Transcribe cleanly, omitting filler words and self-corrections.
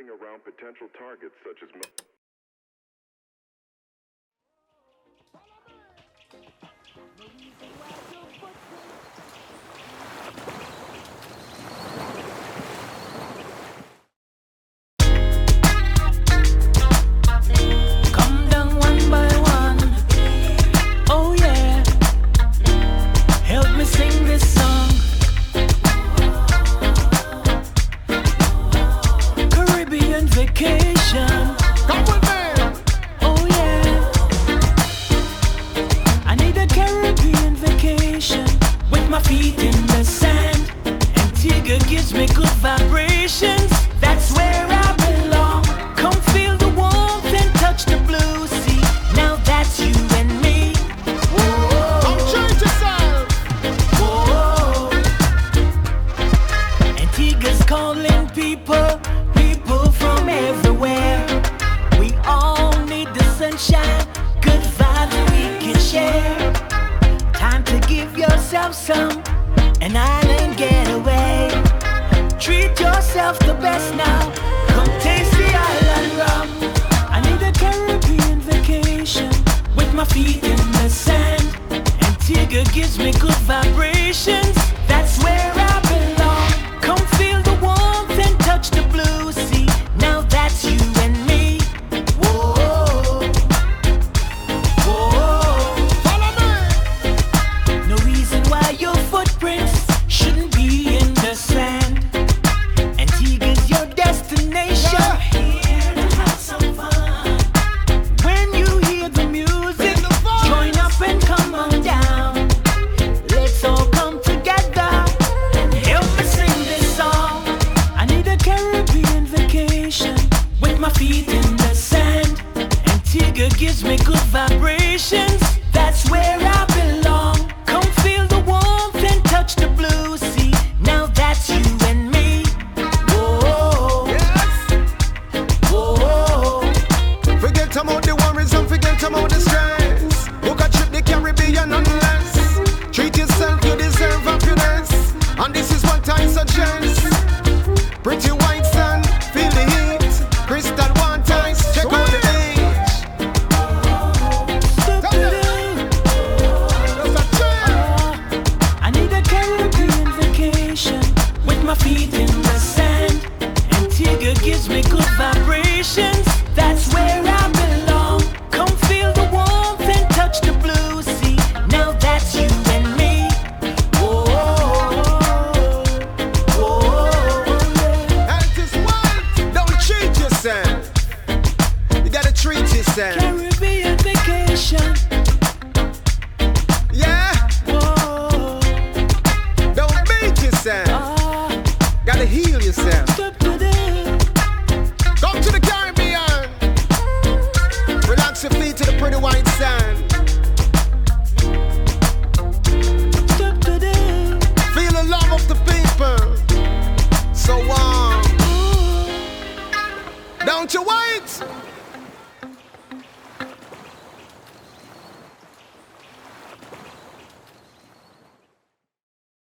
moving around potential targets such as... Come down one by one. Oh yeah. Help me sing this song. Caribbean vacation. Come with me. Oh yeah. I need a Caribbean vacation with my feet in the sand. Antigua gives me good vibrations. That's where I belong. Come feel the warmth and touch the blue sea. Now that's you and me. Whoa. Come treat yourself. Whoa. Antigua's calling people, people from everywhere. We all need the sunshine, good vibes we can share. Time to give yourself some, an island getaway. Treat yourself the best now. Come taste the island rum. I need a Caribbean vacation with my feet in the sand. Antigua gives me good vibrations. That's where I belong. Come feel the warmth and touch the blue sea. Now that's you and me. Whoa, whoa. Follow me. No reason why your footprints shouldn't be in the sand. Antigua's your destination. Yeah. Here to have some fun. When you hear the music, Feel the vibes. join up and come on down. Let's all come together and help me sing this song. I need a Caribbean vacation with my feet in the sand. Antigua gives me good vibrations. That's where I belong. Come feel the warmth and touch the blue sea. Now that's you and me. Whoa, Yes. whoa. Forget about the worries and forget about the stress. Book a trip the Caribbean unless. Treat yourself, you deserve happiness. And this is what I suggest. Pretty white sun, feel the heat. Crystal waters, check out the beach. Stop Tell it. Just a chill. I need a Caribbean vacation with my feet in the sand. Antigua gives me good vibrations. That's where I belong. Come feel the warmth and touch the blue sea. Now that's you and me. Whoa, whoa, yeah. Health is wealth. Don't cheat yourself. You gotta treat yourself. Caribbean vacation. Yeah. Whoa, Don't beat yourself. ah, Gotta heal yourself. stop to the. Come to the Caribbean. Relax your feet to the pretty white sand. Stop to the. Feel the love of the people. So warm. Don't you wait.